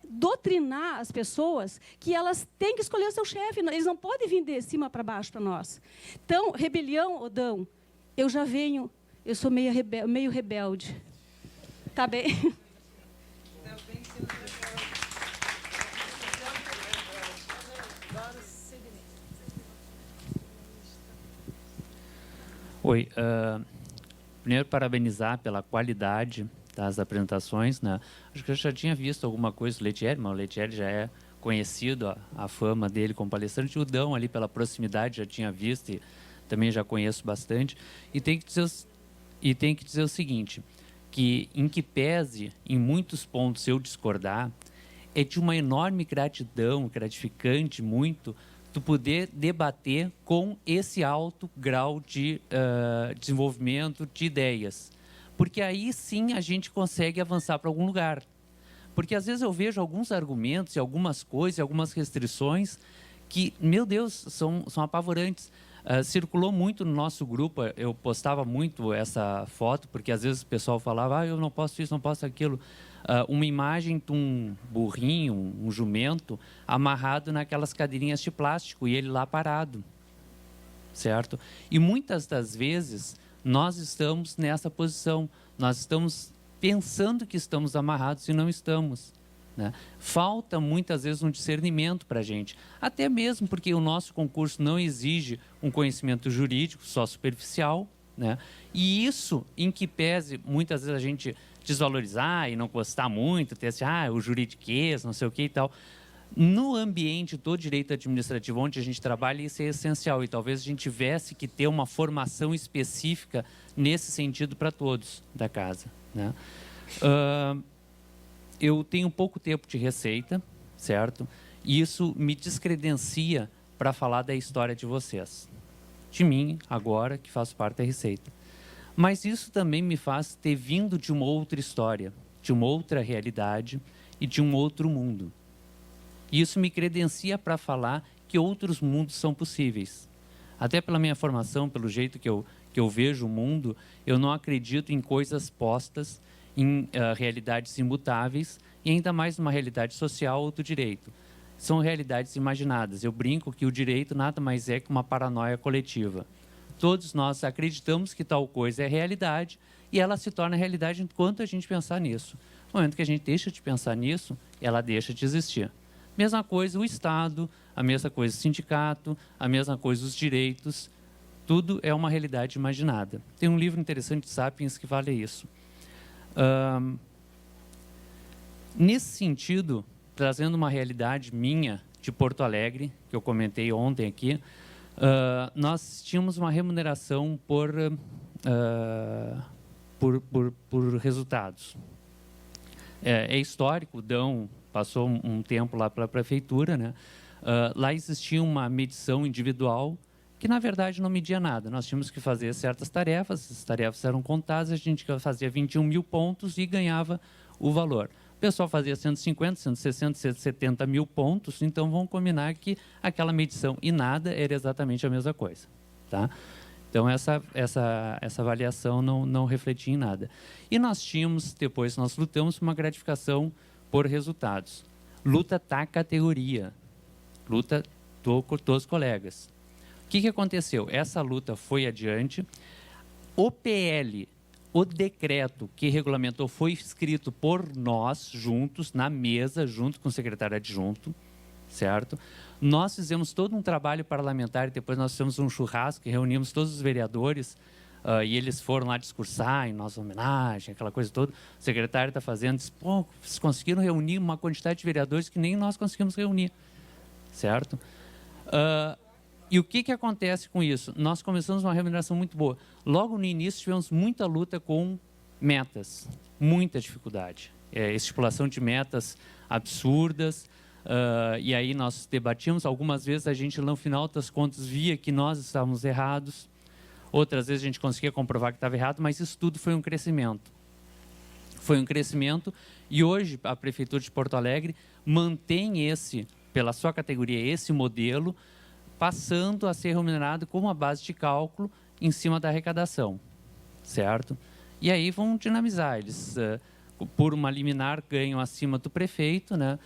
doutrinar as pessoas que elas têm que escolher o seu chefe. Eles não podem vir de cima para baixo para nós. Então, rebelião, Odão, eu já venho, eu sou meio rebelde. Tá bem? Oi, primeiro parabenizar pela qualidade das apresentações, né? Acho que eu já tinha visto alguma coisa do Lettieri, mas o Lettieri já é conhecido, a fama dele como palestrante. O Dão, ali pela proximidade, já tinha visto e também já conheço bastante. E tem que dizer o seguinte, que em que pese, em muitos pontos, eu discordar, é de uma enorme gratidão, gratificante muito, tu poder debater com esse alto grau de desenvolvimento de ideias. Porque aí sim a gente consegue avançar para algum lugar. Porque às vezes eu vejo alguns argumentos e algumas coisas, algumas restrições que, meu Deus, são apavorantes. Circulou muito no nosso grupo, eu postava muito essa foto, porque às vezes o pessoal falava, eu não posso isso, não posso aquilo. Uma imagem de um burrinho, um jumento, amarrado naquelas cadeirinhas de plástico e ele lá parado, certo? E muitas das vezes nós estamos nessa posição, nós estamos pensando que estamos amarrados e não estamos, né? Falta muitas vezes um discernimento para a gente, até mesmo porque o nosso concurso não exige um conhecimento jurídico só superficial, né? E isso, em que pese, muitas vezes a gente desvalorizar e não gostar muito, ter assim, o juridiquês, não sei o que e tal. No ambiente do direito administrativo onde a gente trabalha, isso é essencial e talvez a gente tivesse que ter uma formação específica nesse sentido para todos da casa, né? Eu tenho pouco tempo de receita, certo? E isso me descredencia para falar da história de vocês. De mim, agora, que faço parte da receita. Mas isso também me faz ter vindo de uma outra história, de uma outra realidade e de um outro mundo. E isso me credencia para falar que outros mundos são possíveis. Até pela minha formação, pelo jeito que eu vejo o mundo, eu não acredito em coisas postas, em realidades imutáveis, e ainda mais numa realidade social ou do direito. São realidades imaginadas. Eu brinco que o direito nada mais é que uma paranoia coletiva. Todos nós acreditamos que tal coisa é realidade e ela se torna realidade enquanto a gente pensar nisso. No momento que a gente deixa de pensar nisso, ela deixa de existir. Mesma coisa o Estado, a mesma coisa o sindicato, a mesma coisa os direitos. Tudo é uma realidade imaginada. Tem um livro interessante de Sapiens que fala isso. Nesse sentido, trazendo uma realidade minha de Porto Alegre, que eu comentei ontem aqui, nós tínhamos uma remuneração por resultados. É histórico, o Dão passou um tempo lá pela prefeitura, né? Lá existia uma medição individual que, na verdade, não media nada. Nós tínhamos que fazer certas tarefas, as tarefas eram contadas, a gente fazia 21 mil pontos e ganhava o valor. O pessoal fazia 150, 160, 170 mil pontos, então vamos combinar que aquela medição e nada era exatamente a mesma coisa, tá? Então, essa avaliação não refletia em nada. E nós tínhamos, depois nós lutamos por uma gratificação por resultados. Luta da categoria, luta dos colegas. O que aconteceu? Essa luta foi adiante, o PL, o decreto que regulamentou foi escrito por nós, juntos, na mesa, junto com o secretário adjunto, certo? Nós fizemos todo um trabalho parlamentar, e depois nós fizemos um churrasco, reunimos todos os vereadores, e eles foram lá discursar em nossa homenagem, aquela coisa toda. O secretário está fazendo, diz, pô, vocês conseguiram reunir uma quantidade de vereadores que nem nós conseguimos reunir, certo? E o que acontece com isso? Nós começamos uma remuneração muito boa. Logo no início tivemos muita luta com metas, muita dificuldade. Estipulação de metas absurdas, e aí nós debatíamos. Algumas vezes a gente, no final das contas, via que nós estávamos errados. Outras vezes a gente conseguia comprovar que estava errado, mas isso tudo foi um crescimento. Foi um crescimento e hoje a Prefeitura de Porto Alegre mantém pela sua categoria, esse modelo, passando a ser remunerado com uma base de cálculo em cima da arrecadação, certo? E aí vão dinamizar. Eles por uma liminar, ganham acima do prefeito, né?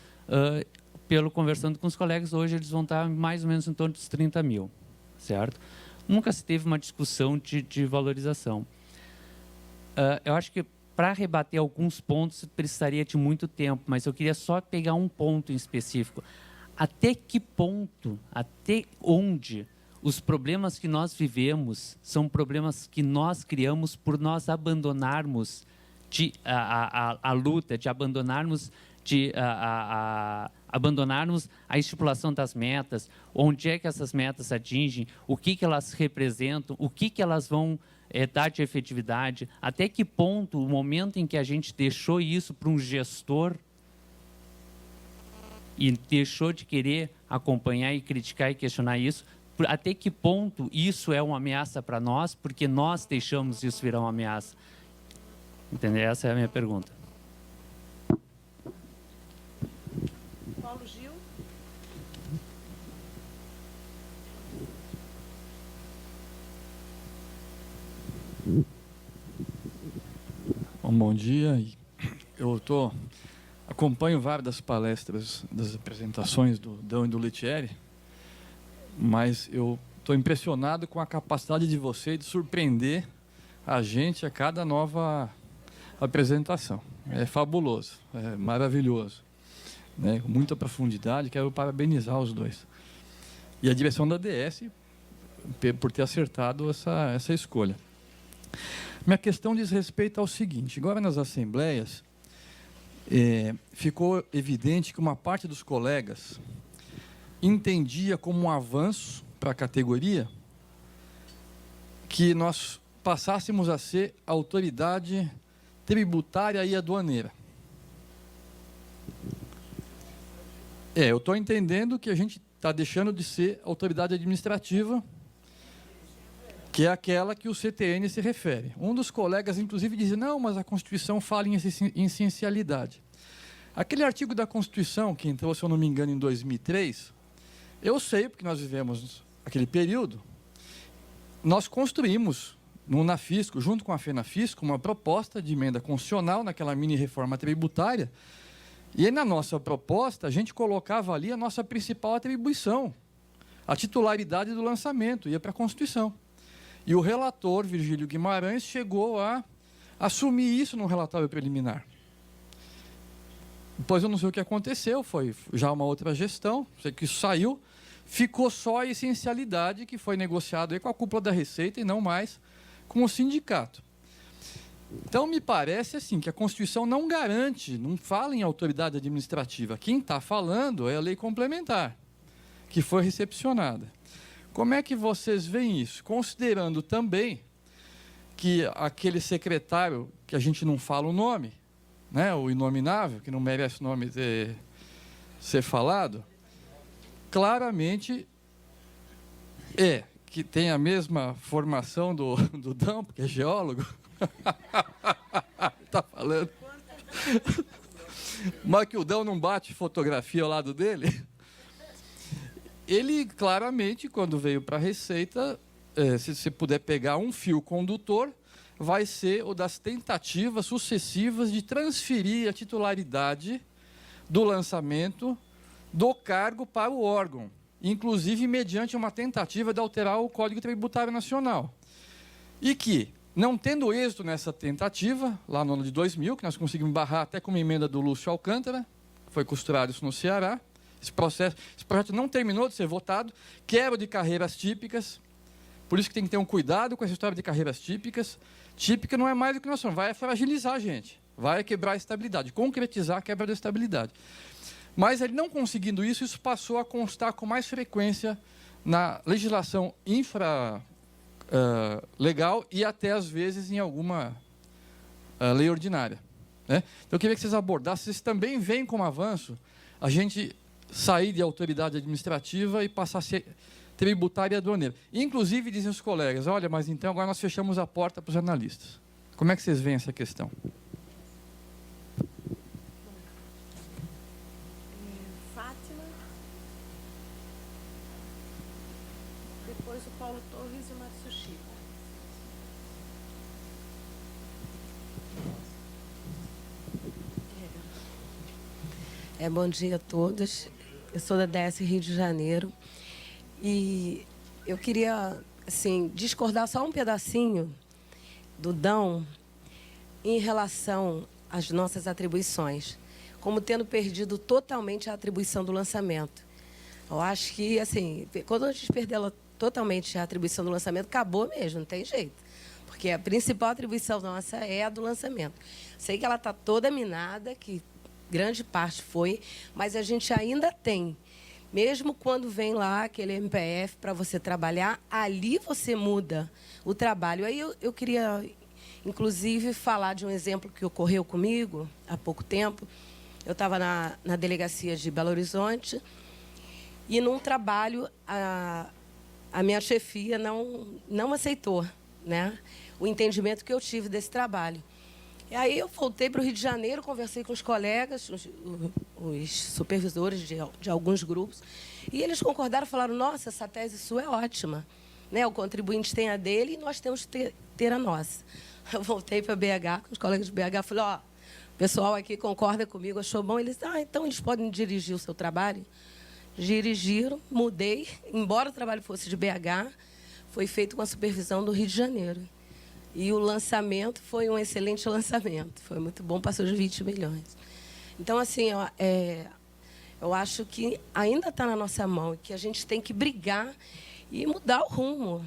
Conversando com os colegas, hoje eles vão estar mais ou menos em torno dos 30 mil, certo? Nunca se teve uma discussão de valorização. Eu acho que para rebater alguns pontos precisaria de muito tempo, mas eu queria só pegar um ponto em específico. Até que ponto, até onde os problemas que nós vivemos são problemas que nós criamos por nós abandonarmos a luta, de abandonarmos abandonarmos a estipulação das metas, onde é que essas metas atingem, o que elas representam, o que elas vão dar de efetividade, até que ponto, o momento em que a gente deixou isso para um gestor e deixou de querer acompanhar e criticar e questionar isso, até que ponto isso é uma ameaça para nós, porque nós deixamos isso virar uma ameaça. Entendeu? Essa é a minha pergunta. Paulo Gil. Bom dia. Eu acompanho várias das palestras, das apresentações do Dão e do Lettieri, mas eu estou impressionado com a capacidade de vocês de surpreender a gente a cada nova apresentação. É fabuloso, é maravilhoso, né? Com muita profundidade. Quero parabenizar os dois. E a direção da DS por ter acertado essa escolha. Minha questão diz respeito ao seguinte: agora nas assembleias ficou evidente que uma parte dos colegas entendia como um avanço para a categoria que nós passássemos a ser autoridade tributária e aduaneira. Eu estou entendendo que a gente está deixando de ser autoridade administrativa, que é aquela que o CTN se refere. Um dos colegas, inclusive, dizia, não, mas a Constituição fala em essencialidade. Aquele artigo da Constituição, que entrou, se eu não me engano, em 2003, eu sei, porque nós vivemos aquele período, nós construímos no Unafisco, junto com a FENAFISCO, uma proposta de emenda constitucional naquela mini-reforma tributária, e aí, na nossa proposta, a gente colocava ali a nossa principal atribuição, a titularidade do lançamento, ia para a Constituição. E o relator, Virgílio Guimarães, chegou a assumir isso no relatório preliminar. Depois eu não sei o que aconteceu, foi já uma outra gestão, sei que isso saiu, ficou só a essencialidade que foi negociado aí com a cúpula da Receita e não mais com o sindicato. Então, me parece assim que a Constituição não garante, não fala em autoridade administrativa. Quem está falando é a lei complementar, que foi recepcionada. Como é que vocês veem isso? Considerando também que aquele secretário, que a gente não fala o nome, né, o inominável, que não merece o nome ser falado, claramente que tem a mesma formação do Dão, porque é geólogo. Está falando. Mas que o Dão não bate fotografia ao lado dele. Ele, claramente, quando veio para a Receita, se você puder pegar um fio condutor, vai ser o das tentativas sucessivas de transferir a titularidade do lançamento do cargo para o órgão, inclusive mediante uma tentativa de alterar o Código Tributário Nacional. E que, não tendo êxito nessa tentativa, lá no ano de 2000, que nós conseguimos barrar até com uma emenda do Lúcio Alcântara, foi costurado isso no Ceará, esse projeto não terminou de ser votado, quebra de carreiras típicas, por isso que tem que ter um cuidado com essa história de carreiras típicas. Típica não é mais do que nós somos, vai fragilizar a gente, vai quebrar a estabilidade, concretizar a quebra da estabilidade. Mas ele não conseguindo isso, isso passou a constar com mais frequência na legislação legal e até, às vezes, em alguma lei ordinária, né? Então, eu queria que vocês abordassem, vocês também veem como avanço a gente sair de autoridade administrativa e passar a ser tributária e aduaneira. Inclusive, dizem os colegas, olha, mas então agora nós fechamos a porta para os analistas. Como é que vocês veem essa questão? Fátima. Depois o Paulo Torres e o Márcio Chico. Bom dia a todos. Eu sou da DS Rio de Janeiro e eu queria, assim, discordar só um pedacinho do Dão em relação às nossas atribuições, como tendo perdido totalmente a atribuição do lançamento. Eu acho que, assim, quando a gente perdeu totalmente a atribuição do lançamento, acabou mesmo, não tem jeito. Porque a principal atribuição nossa é a do lançamento. Sei que ela está toda minada, que grande parte foi, mas a gente ainda tem. Mesmo quando vem lá aquele MPF para você trabalhar, ali você muda o trabalho. Aí eu queria, inclusive, falar de um exemplo que ocorreu comigo há pouco tempo. Eu estava na delegacia de Belo Horizonte e, num trabalho, a minha chefia não aceitou, né, o entendimento que eu tive desse trabalho. E aí eu voltei para o Rio de Janeiro, conversei com os colegas, os supervisores de alguns grupos, e eles concordaram, falaram, nossa, essa tese sua é ótima, né? O contribuinte tem a dele e nós temos que ter a nossa. Eu voltei para BH, com os colegas de BH, falei, ó, o pessoal aqui concorda comigo, achou bom. Eles, então eles podem dirigir o seu trabalho? Dirigiram, mudei, embora o trabalho fosse de BH, foi feito com a supervisão do Rio de Janeiro. E o lançamento foi um excelente lançamento. Foi muito bom, passou de 20 milhões. Então, assim, eu acho que ainda está na nossa mão e que a gente tem que brigar e mudar o rumo.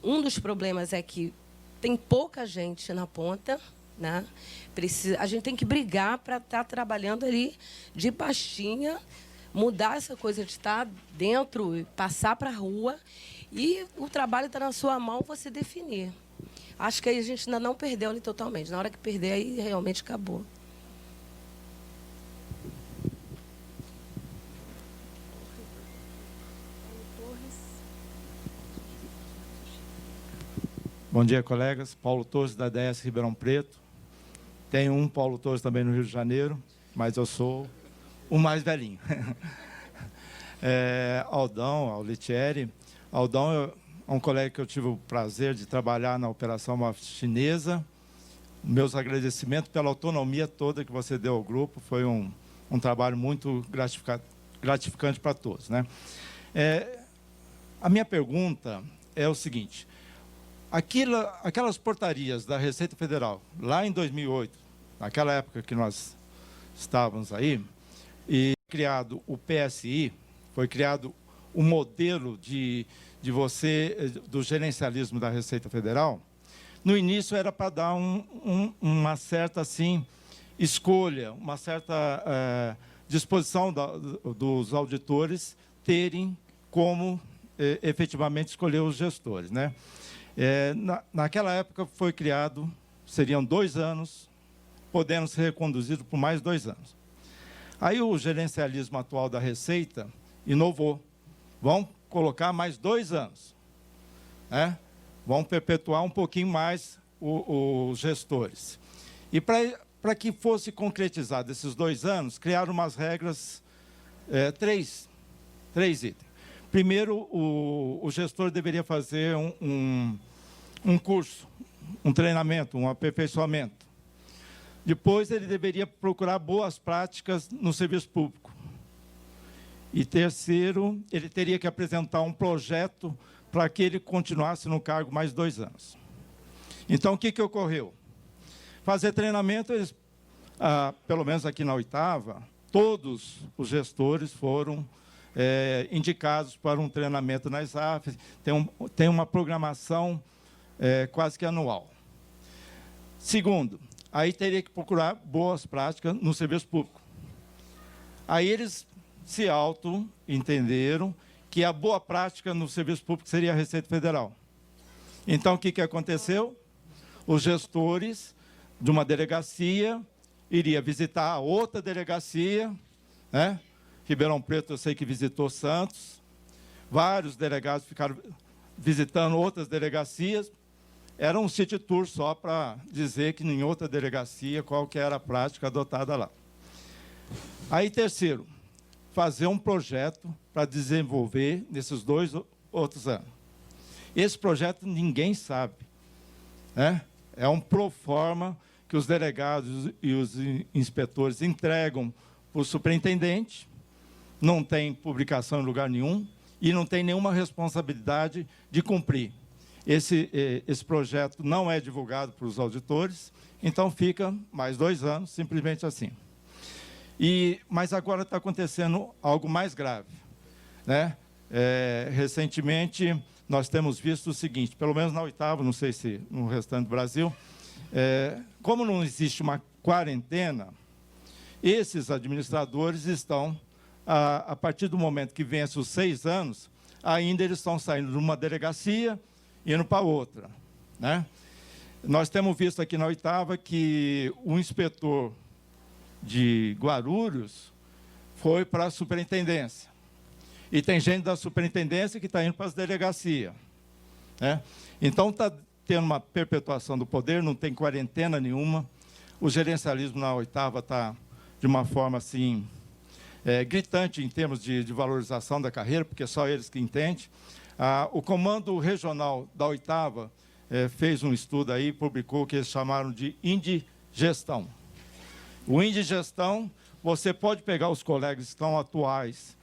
Um dos problemas é que tem pouca gente na ponta, né? A gente tem que brigar para estar trabalhando ali de pastinha, mudar essa coisa de estar dentro e passar para a rua. E o trabalho está na sua mão, você definir. Acho que aí a gente ainda não perdeu ali totalmente. Na hora que perder, aí realmente acabou. Bom dia, colegas. Paulo Torres, da DS Ribeirão Preto. Tenho um Paulo Torres também no Rio de Janeiro, mas eu sou o mais velhinho. Aldão, Aulitieri. Aldão é um colega que eu tive o prazer de trabalhar na Operação Máfia Chinesa. Meus agradecimentos pela autonomia toda que você deu ao grupo. Foi um trabalho muito gratificante para todos, né? A minha pergunta é o seguinte. Aquelas portarias da Receita Federal, lá em 2008, naquela época que nós estávamos aí, e criado o PSI, foi criado o modelo do gerencialismo da Receita Federal. No início era para dar uma certa assim, escolha, uma certa disposição dos auditores terem como efetivamente escolher os gestores, né? Naquela época foi criado, seriam 2 anos, podendo ser reconduzido por mais 2 anos. Aí o gerencialismo atual da Receita inovou. Vão colocar mais 2 anos. Né? Vão perpetuar um pouquinho mais os gestores. E para que fosse concretizado esses 2 anos, criaram umas regras, 3 itens. Primeiro, o gestor deveria fazer um curso, um treinamento, um aperfeiçoamento. Depois, ele deveria procurar boas práticas no serviço público. E terceiro, ele teria que apresentar um projeto para que ele continuasse no cargo mais 2 anos. Então, o que ocorreu? Fazer treinamento, pelo menos aqui na 8ª, todos os gestores foram indicados para um treinamento na SAF, tem uma programação quase que anual. Segundo, aí teria que procurar boas práticas no serviço público. Aí eles se auto-entenderam que a boa prática no serviço público seria a Receita Federal. Então, o que aconteceu? Os gestores de uma delegacia iriam visitar a outra delegacia, né? Ribeirão Preto, eu sei que visitou Santos. Vários delegados ficaram visitando outras delegacias. Era um city tour só para dizer que em outra delegacia qual que era a prática adotada lá. Aí, terceiro, fazer um projeto para desenvolver nesses 2 outros anos. Esse projeto ninguém sabe, né? É um proforma que os delegados e os inspetores entregam para o superintendente, não tem publicação em lugar nenhum e não tem nenhuma responsabilidade de cumprir. Esse projeto não é divulgado para os auditores, então fica mais 2 anos, simplesmente assim. Mas agora está acontecendo algo mais grave, né? Recentemente, nós temos visto o seguinte, pelo menos na Oitava, não sei se no restante do Brasil, como não existe uma quarentena, esses administradores estão, a partir do momento que vence os 6 anos, ainda eles estão saindo de uma delegacia e indo para outra, né? Nós temos visto aqui na Oitava que o inspetor de Guarulhos foi para a superintendência. E tem gente da superintendência que está indo para as delegacias, né? Então, está tendo uma perpetuação do poder, não tem quarentena nenhuma. O gerencialismo na Oitava está de uma forma assim, gritante em termos de valorização da carreira, porque só eles que entendem. O Comando Regional da Oitava fez um estudo aí, publicou o que eles chamaram de indigestão. O indigestão, você pode pegar os colegas que estão atuais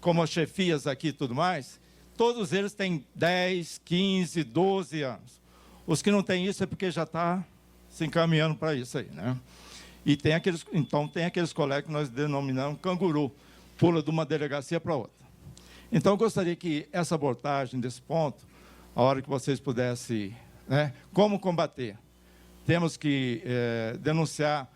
como chefias aqui e tudo mais, todos eles têm 10, 15, 12 anos. Os que não têm isso é porque já está se encaminhando para isso aí, né? E tem aqueles colegas que nós denominamos canguru, pula de uma delegacia para outra. Então, eu gostaria que essa abordagem desse ponto, a hora que vocês pudessem, né, como combater? Temos que denunciar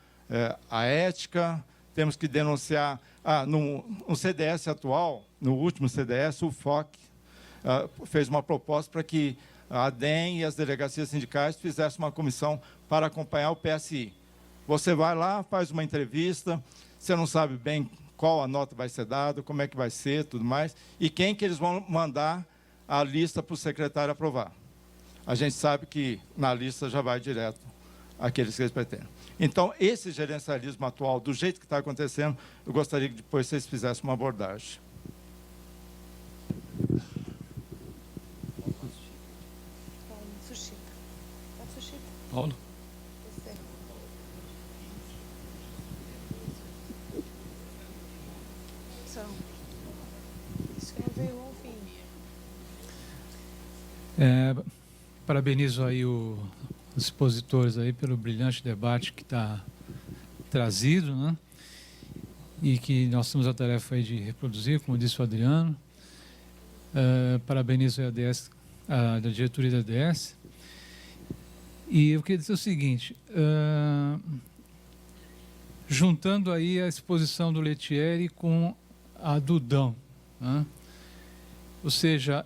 a ética, temos que denunciar... no CDS atual, no último CDS, o FOC fez uma proposta para que a ADEM e as delegacias sindicais fizessem uma comissão para acompanhar o PSI. Você vai lá, faz uma entrevista, você não sabe bem qual a nota vai ser dada, como é que vai ser, tudo mais, e quem que eles vão mandar a lista para o secretário aprovar. A gente sabe que na lista já vai direto aqueles que eles pretendem. Então, esse gerencialismo atual, do jeito que está acontecendo, eu gostaria que depois vocês fizessem uma abordagem. Paulo? Parabenizo aí os expositores aí pelo brilhante debate que está trazido, né? E que nós temos a tarefa aí de reproduzir, como disse o Adriano. Parabenizo a ADS, a diretoria da ADS. E eu queria dizer o seguinte, juntando aí a exposição do Lettieri com a do Dão, né? Ou seja,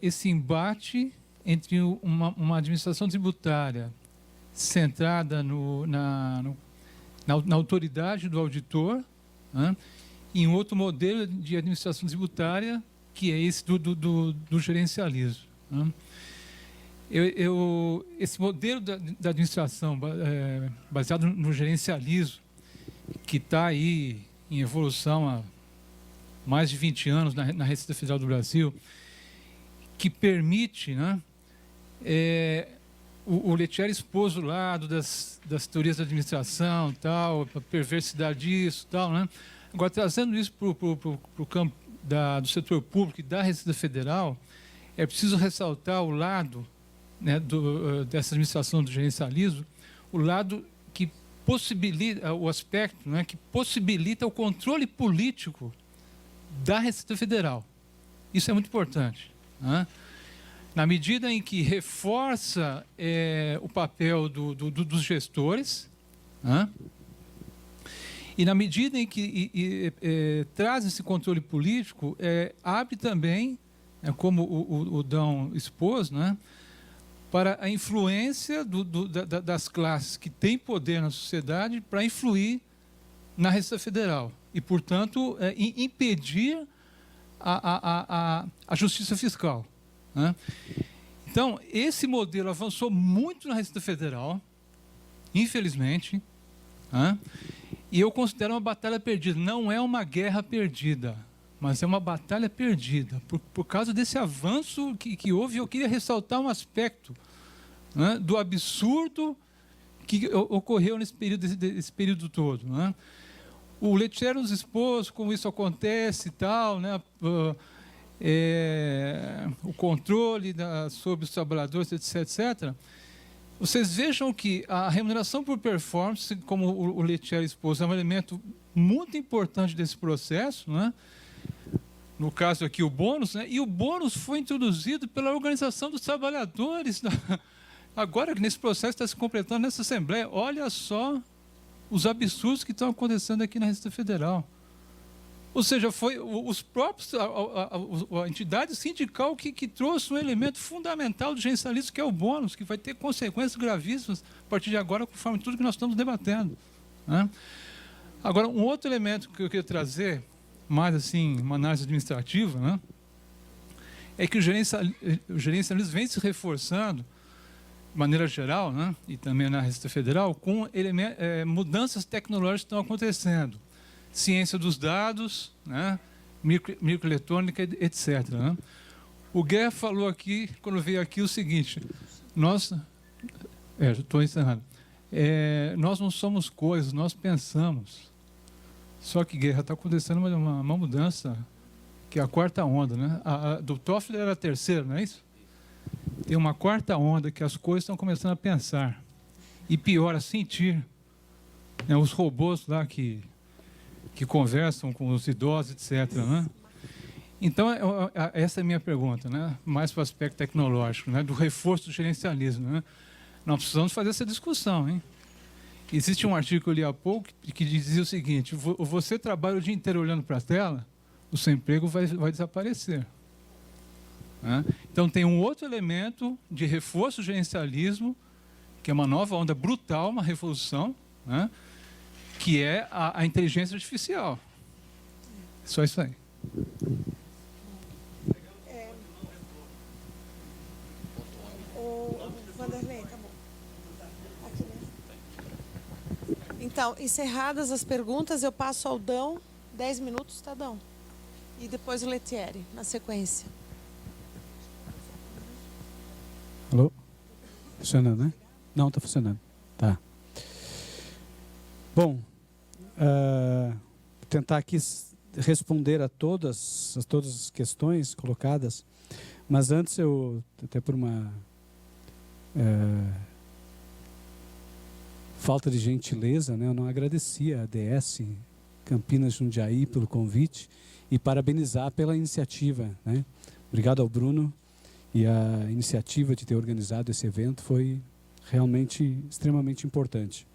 esse embate entre uma administração tributária centrada na autoridade do auditor, né, e um outro modelo de administração tributária, que é esse do gerencialismo, né? Esse modelo da administração baseado no gerencialismo, que está aí em evolução há mais de 20 anos na Receita Federal do Brasil, que permite, né, o Lettieri expôs o lado das teorias da administração, tal, a perversidade disso, tal, né? Agora, trazendo isso para o campo do setor público e da Receita Federal, é preciso ressaltar o lado, né, dessa administração do gerencialismo, o lado que possibilita, o aspecto, né, que possibilita o controle político da Receita Federal. Isso é muito importante, né? Na medida em que reforça o papel dos gestores, né? E na medida em que traz esse controle político, abre também, como o Dão expôs, né, para a influência das classes que têm poder na sociedade para influir na Receita Federal e, portanto, impedir a justiça fiscal, né? Então, esse modelo avançou muito na Receita Federal, infelizmente, né? E eu considero uma batalha perdida. Não é uma guerra perdida, mas é uma batalha perdida por causa desse avanço que houve. Eu queria ressaltar um aspecto né, do absurdo que ocorreu nesse período todo. Né? O Lettieri nos expôs como isso acontece e tal, né? O controle sobre os trabalhadores, etc, etc. Vocês vejam que a remuneração por performance, como o Lettieri expôs, é um elemento muito importante desse processo, né? No caso aqui o bônus, né? E o bônus foi introduzido pela organização dos trabalhadores. Agora que nesse processo está se completando nessa Assembleia, olha só os absurdos que estão acontecendo aqui na Receita Federal. Ou seja, foi os próprios, a entidade sindical que trouxe um elemento fundamental do gerencialismo, que é o bônus, que vai ter consequências gravíssimas a partir de agora, conforme tudo que nós estamos debatendo. Né? Agora, um outro elemento que eu queria trazer, mais assim, uma análise administrativa, né? É que o gerencialismo vem se reforçando, de maneira geral, né? E também na Receita Federal, com mudanças tecnológicas que estão acontecendo. Ciência dos dados, né? Microeletrônica, etc. Né? O Guerra falou aqui, quando veio aqui, o seguinte, estou encerrando, nós não somos coisas, nós pensamos. Só que, Guerra, está acontecendo uma mudança, que é a quarta onda. Né? A do Toffler era a terceira, não é isso? Tem uma quarta onda, que as coisas estão começando a pensar. E pior, a sentir. Né? Os robôs lá que conversam com os idosos, etc. Né? Então, essa é a minha pergunta, né? Mais para o aspecto tecnológico, né? Do reforço do gerencialismo. Né? Nós precisamos fazer essa discussão. Hein? Existe um artigo que eu li há pouco que dizia o seguinte, você trabalha o dia inteiro olhando para a tela, o seu emprego vai desaparecer. Né? Então, tem um outro elemento de reforço do gerencialismo, que é uma nova onda brutal, uma revolução, né? Que é a inteligência artificial. Só isso aí. O Vanderlei, acabou. Aqui mesmo. Então, encerradas as perguntas, eu passo ao Dão, 10 minutos, tá, Dão? E depois o Lettieri, na sequência. Alô? Funcionando, né? Não, está funcionando. Tá. Bom, tentar aqui responder a todas as questões colocadas, mas antes eu, até por uma falta de gentileza, né, eu não agradeci a ADS Campinas Jundiaí pelo convite e parabenizar pela iniciativa. Né? Obrigado ao Bruno, e a iniciativa de ter organizado esse evento foi realmente extremamente importante.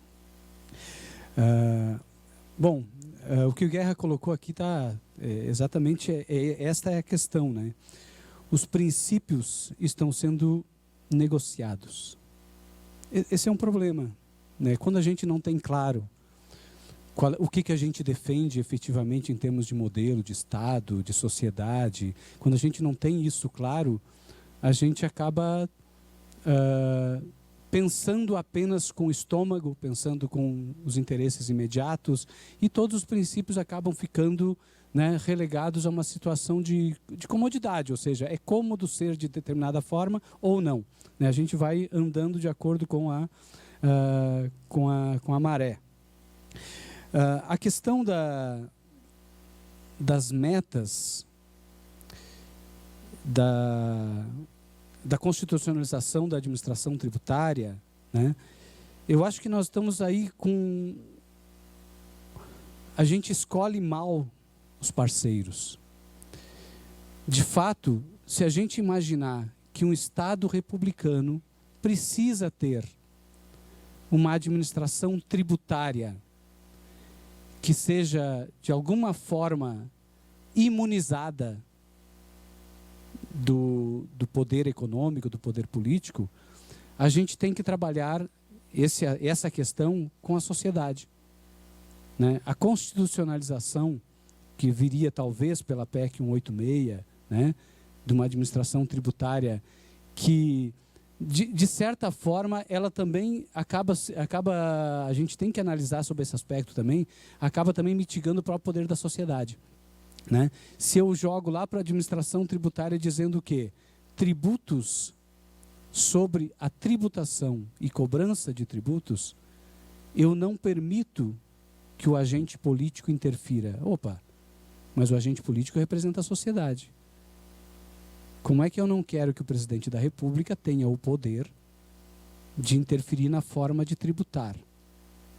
O que o Guerra colocou aqui está exatamente esta é a questão, né? Os princípios estão sendo negociados. Esse é um problema, né? Quando a gente não tem claro o que a gente defende efetivamente em termos de modelo, de Estado, de sociedade, quando a gente não tem isso claro, a gente acaba pensando apenas com o estômago, pensando com os interesses imediatos, e todos os princípios acabam ficando, né, relegados a uma situação de comodidade, ou seja, é cômodo ser de determinada forma ou não. Né? A gente vai andando de acordo com a maré. A questão das metas da constitucionalização da administração tributária, né? Eu acho que nós estamos aí com... A gente escolhe mal os parceiros. De fato, se a gente imaginar que um Estado republicano precisa ter uma administração tributária que seja, de alguma forma, imunizada do poder econômico, do poder político, a gente tem que trabalhar essa questão com a sociedade. Né? A constitucionalização, que viria talvez pela PEC 186, né? De uma administração tributária que, de certa forma, ela também acaba, a gente tem que analisar sobre esse aspecto também, acaba também mitigando o próprio poder da sociedade. Né? Se eu jogo lá para a administração tributária dizendo que tributos sobre a tributação e cobrança de tributos, eu não permito que o agente político interfira. Opa, mas o agente político representa a sociedade. Como é que eu não quero que o presidente da República tenha o poder de interferir na forma de tributar,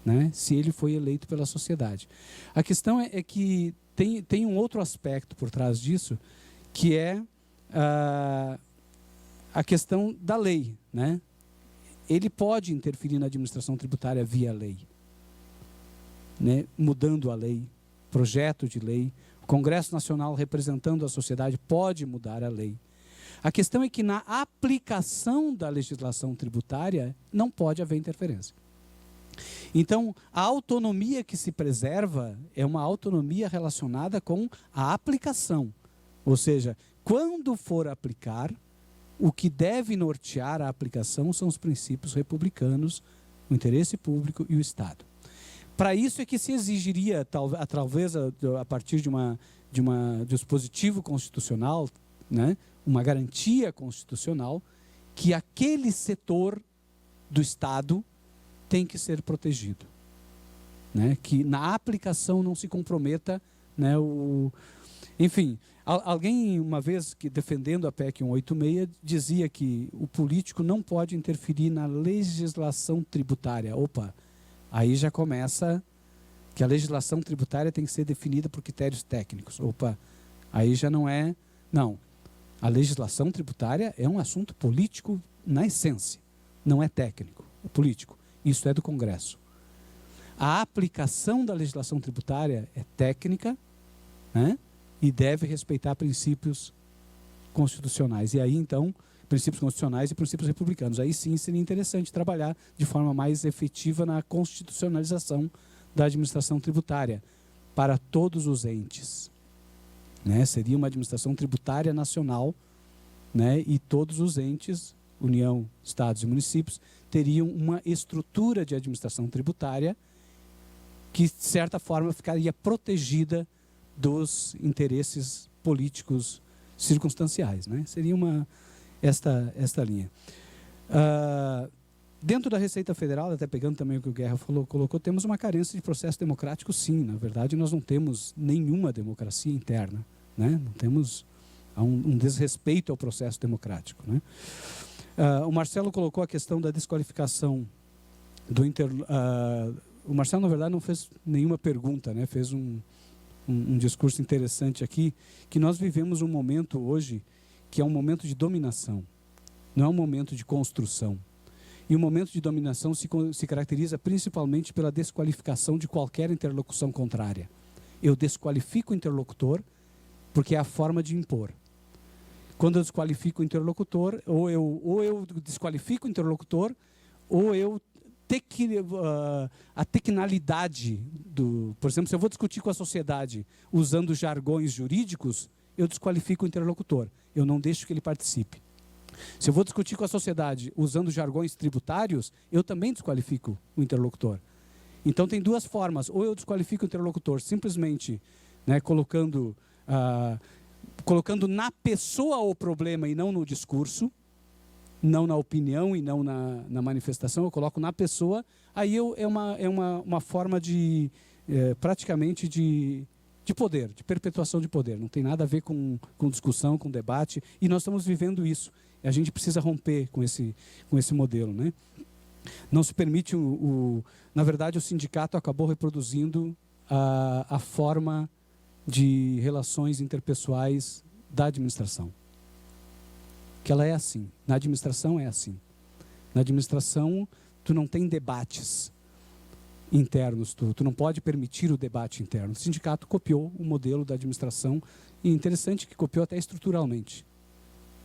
né? Se ele foi eleito pela sociedade? A questão é que tem um outro aspecto por trás disso, que é a questão da lei, né? Ele pode interferir na administração tributária via lei, né? Mudando a lei, projeto de lei. O Congresso Nacional, representando a sociedade, pode mudar a lei. A questão é que na aplicação da legislação tributária não pode haver interferência. Então, a autonomia que se preserva é uma autonomia relacionada com a aplicação. Ou seja, quando for aplicar, o que deve nortear a aplicação são os princípios republicanos, o interesse público e o Estado. Para isso é que se exigiria, talvez a partir de um dispositivo constitucional, né, uma garantia constitucional, que aquele setor do Estado tem que ser protegido, né, que na aplicação não se comprometa, né, enfim, alguém uma vez que defendendo a PEC 186 dizia que o político não pode interferir na legislação tributária. Opa, aí já começa que a legislação tributária tem que ser definida por critérios técnicos. Opa, aí já não é... Não, a legislação tributária é um assunto político na essência, não é técnico, é político. Isso é do Congresso. A aplicação da legislação tributária é técnica, né, e deve respeitar princípios constitucionais. E aí, então, princípios constitucionais e princípios republicanos. Aí sim seria interessante trabalhar de forma mais efetiva na constitucionalização da administração tributária para todos os entes, né? Seria uma administração tributária nacional, né? E todos os entes, União, Estados e municípios, teriam uma estrutura de administração tributária que, de certa forma, ficaria protegida dos interesses políticos circunstanciais, né? Seria esta linha. Dentro da Receita Federal, até pegando também o que o Guerra colocou, temos uma carência de processo democrático, sim. Na verdade, nós não temos nenhuma democracia interna, né? Não temos um desrespeito ao processo democrático, né? O Marcelo colocou a questão da desqualificação do o Marcelo, na verdade, não fez nenhuma pergunta, né? Fez um discurso interessante aqui, que nós vivemos um momento hoje que é um momento de dominação, não é um momento de construção. E o momento de dominação se caracteriza principalmente pela desqualificação de qualquer interlocução contrária. Eu desqualifico o interlocutor porque é a forma de impor. Quando eu desqualifico o interlocutor, ou eu desqualifico o interlocutor, ou eu a tecnalidade por exemplo, se eu vou discutir com a sociedade usando jargões jurídicos, eu desqualifico o interlocutor, eu não deixo que ele participe. Se eu vou discutir com a sociedade usando jargões tributários, eu também desqualifico o interlocutor. Então tem duas formas: ou eu desqualifico o interlocutor simplesmente, né, colocando na pessoa o problema e não no discurso, não na opinião e não na manifestação, eu coloco na pessoa, aí é uma forma de praticamente de poder, de perpetuação de poder. Não tem nada a ver com discussão, com debate, e nós estamos vivendo isso. A gente precisa romper com esse modelo, né? Não se permite na verdade, o sindicato acabou reproduzindo a forma de relações interpessoais da administração. Que ela é assim. Na administração é assim. Na administração, tu não tem debates internos, tu não pode permitir o debate interno. O sindicato copiou o modelo da administração, e interessante que copiou até estruturalmente.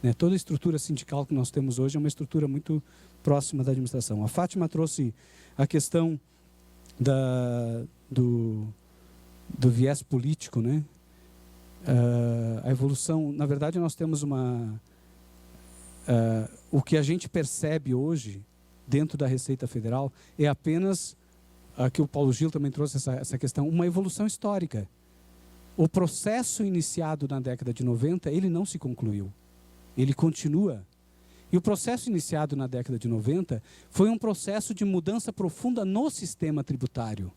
Né? Toda a estrutura sindical que nós temos hoje é uma estrutura muito próxima da administração. A Fátima trouxe a questão do viés político, né? A evolução, na verdade, nós temos o que a gente percebe hoje dentro da Receita Federal é apenas, que o Paulo Gil também trouxe essa questão, uma evolução histórica. O processo iniciado na década de 90, ele não se concluiu. Ele continua. E o processo iniciado na década de 90 foi um processo de mudança profunda no sistema tributário.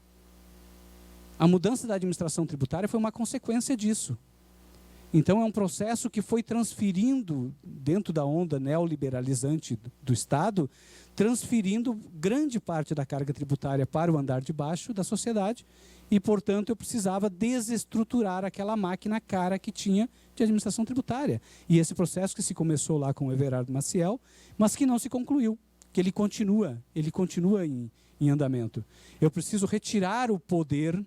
A mudança da administração tributária foi uma consequência disso. Então, é um processo que foi transferindo, dentro da onda neoliberalizante do Estado, transferindo grande parte da carga tributária para o andar de baixo da sociedade e, portanto, eu precisava desestruturar aquela máquina cara que tinha de administração tributária. E esse processo que se começou lá com o Everardo Maciel, mas que não se concluiu, que ele continua em andamento. Eu preciso retirar o poder.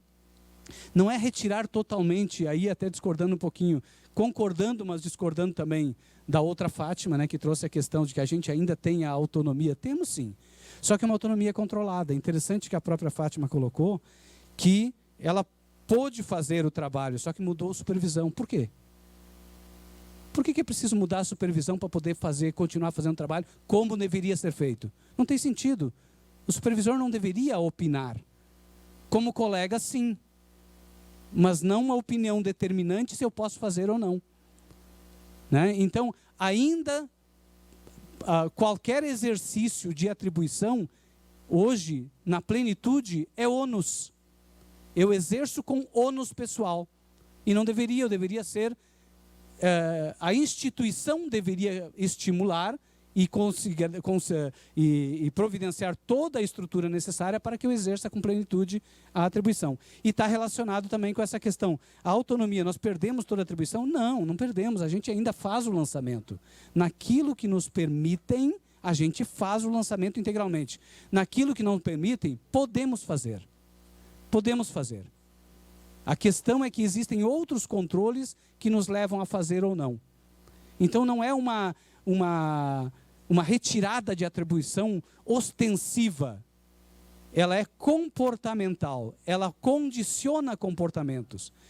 Não é retirar totalmente, aí até discordando um pouquinho, concordando, mas discordando também da outra Fátima, né, que trouxe a questão de que a gente ainda tem a autonomia. Temos sim, só que é uma autonomia controlada. É interessante que a própria Fátima colocou que ela pôde fazer o trabalho, só que mudou a supervisão. Por quê? Por que é preciso mudar a supervisão para poder continuar fazendo o trabalho como deveria ser feito? Não tem sentido. O supervisor não deveria opinar. Como colega, sim. Mas não uma opinião determinante se eu posso fazer ou não. Né? Então, ainda qualquer exercício de atribuição, hoje, na plenitude, é ônus. Eu exerço com ônus pessoal. E não deveria, eu deveria ser... a instituição deveria estimular e providenciar toda a estrutura necessária para que eu exerça com plenitude a atribuição. E está relacionado também com essa questão. A autonomia, nós perdemos toda a atribuição? Não, não perdemos. A gente ainda faz o lançamento. Naquilo que nos permitem, a gente faz o lançamento integralmente. Naquilo que não permitem, podemos fazer. Podemos fazer. A questão é que existem outros controles que nos levam a fazer ou não. Então, não é uma retirada de atribuição ostensiva. Ela é comportamental. Ela condiciona comportamentos.